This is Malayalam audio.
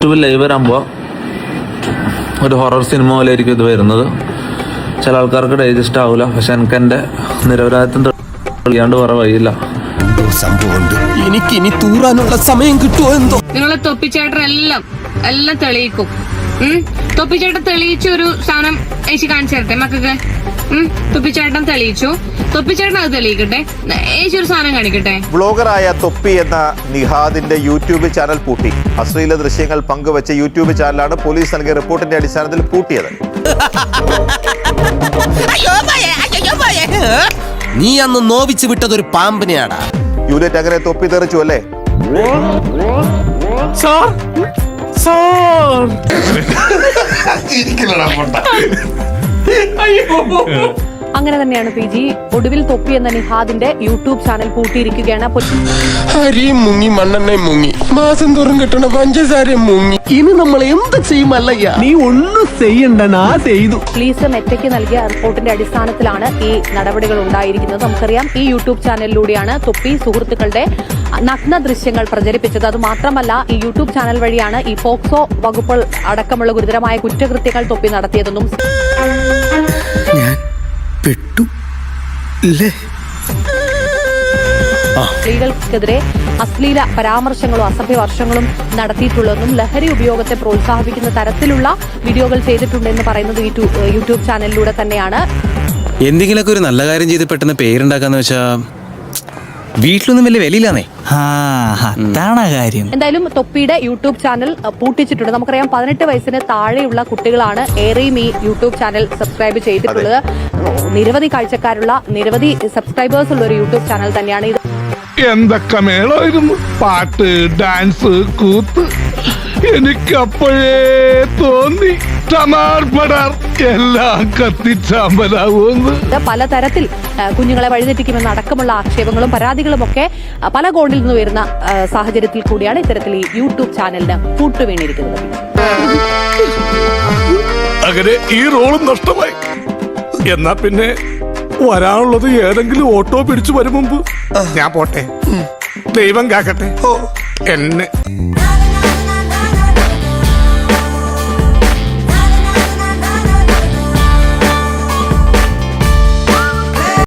യൂട്യൂബിൽ ലൈവ് വരാകുമ്പോൾ ഒരു ഹൊറർ സിനിമ പോലെ ആയിരിക്കും ഇത് വരുന്നത്. ചില ആൾക്കാർക്ക് ഡൈജസ്റ്റ് ആവില്ല. പക്ഷെ എനിക്ക് എൻ്റെ നിരപരാധിത്വം തെളിയാണ്ട് വേറെ വഴിയില്ല. സംഭവമുണ്ട്. എനിക്ക് ഇനി തൂറാനുള്ള സമയം കിട്ടുമോ എന്തോ. നിങ്ങളെ തൊപ്പിച്ചേട്ടൻ എല്ലാം തെളിയിക്കും. തൊപ്പിച്ചേട്ടൻ തെളിയിച്ച ഒരു സാധനം ഏച്ചി കാണിച്ചു തരട്ടെ മക്കൾക്ക്. തൊപ്പിച്ചേട്ടൻ തെളിയിച്ചു, തൊപ്പിച്ചേട്ടൻ അത് തെളിയിക്കട്ടെ. ഏച്ചി ഒരു സാധനം കാണിക്കട്ടെ. വ്ളോഗറായ തൊപ്പി എന്ന നിഹാദിന്റെ യൂട്യൂബ് ചാനൽ പൂട്ടി. അശ്ലീല ദൃശ്യങ്ങൾ പങ്കുവച്ച യൂട്യൂബ് ചാനലാണ് പോലീസ് നൽകിയ റിപ്പോർട്ടിന്റെ അടിസ്ഥാനത്തിൽ പൂട്ടിയത്. നീ അന്ന് നോവിച്ച് വിട്ടതൊരു പാമ്പിനെയാടാ. യൂലേറ്റ് അങ്ങനെ തൊപ്പി തെറിച്ചു അല്ലേ? അങ്ങനെ തന്നെയാണ് പി ജി. ഒടുവിൽ തൊപ്പി എന്ന നിഹാദിന്റെ യൂട്യൂബ് ചാനൽ പൂട്ടിയിരിക്കുകയാണ്. അരിയും മുങ്ങി, മണ്ണെണ്ണയും മുങ്ങി, മാസം തോറും കിട്ടണ പഞ്ചസാരയും മുങ്ങി. ഇനി നമ്മൾ എന്ത് ചെയ്യുമല്ലയ്യ? നീ ഒന്നും ചെയ്യണ്ട, ചെയ്തു. പോലീസ് മെറ്റയ്ക്ക് നൽകിയ റിപ്പോർട്ടിന്റെ അടിസ്ഥാനത്തിലാണ് ഈ നടപടികൾ ഉണ്ടായിരിക്കുന്നത്. നമുക്കറിയാം, ഈ യൂട്യൂബ് ചാനലിലൂടെയാണ് തൊപ്പി സുഹൃത്തുക്കളുടെ നഗ്ന ദൃശ്യങ്ങൾ പ്രചരിപ്പിച്ചത്. അത് മാത്രമല്ല, ഈ യൂട്യൂബ് ചാനൽ വഴിയാണ് ഈ പോക്സോ വകുപ്പുകൾ അടക്കമുള്ള ഗുരുതരമായ കുറ്റകൃത്യങ്ങൾ തൊപ്പി നടത്തിയതെന്നും സ്ത്രീകൾക്കെതിരെ അശ്ലീല പരാമർശങ്ങളും അസഭ്യവർഷങ്ങളും നടത്തിയിട്ടുള്ളതെന്നും ലഹരി ഉപയോഗത്തെ പ്രോത്സാഹിപ്പിക്കുന്ന തരത്തിലുള്ള വീഡിയോകൾ ചെയ്തിട്ടുണ്ടെന്ന് പറയുന്നത് യൂട്യൂബ് ചാനലിലൂടെ തന്നെയാണ്. എന്തെങ്കിലുമൊക്കെ ഒരു നല്ല കാര്യം ചെയ്ത് പെട്ടെന്ന് പേരുണ്ടാക്കാന്ന് വെച്ചാ വീട്ടിലൊന്നും വലിയ വിലയില്ലാന്നേ. അതാണ് കാര്യം. എന്തായാലും തൊപ്പിയുടെ യൂട്യൂബ് ചാനൽ പൂട്ടിച്ചിട്ടുണ്ട്. നമുക്കറിയാം, 18 വയസ്സിന് താഴെയുള്ള കുട്ടികളാണ് ഏറെയും ഈ യൂട്യൂബ് ചാനൽ സബ്സ്ക്രൈബ് ചെയ്തിട്ടുള്ളത്. നിരവധി കാഴ്ചക്കാരുള്ള, നിരവധി സബ്സ്ക്രൈബേഴ്സ് ഉള്ള ഒരു യൂട്യൂബ് ചാനൽ തന്നെയാണ് ഇത്. എന്തൊക്കെ മേളമായിരുന്നു, പാട്ട്, ഡാൻസ്, കൂത്ത്. എനിക്കപ്പോഴേ തോന്നി എല്ലാം കത്തിച്ചാമ്പലാവുമെന്ന്. പലതരത്തിൽ കുഞ്ഞുങ്ങളെ വഴിതെറ്റിക്കുമെന്ന അടക്കമുള്ള ആക്ഷേപങ്ങളും പരാതികളും ഒക്കെ പല കോണിൽ നിന്ന് വരുന്ന സാഹചര്യത്തിൽ കൂടിയാണ് ഇത്തരത്തിൽ ഈ യൂട്യൂബ് ചാനലിന് പൂട്ടുവീണിരിക്കുന്നത്. അങ്ങനെ ഈ റോളും നഷ്ടമായി. എന്നാ പിന്നെ വരാനുള്ളത് ഏതെങ്കിലും ഓട്ടോ പിടിച്ചു വരും മുമ്പ് ഞാൻ പോട്ടെ. ദൈവം കാക്കട്ടെ എന്നെ.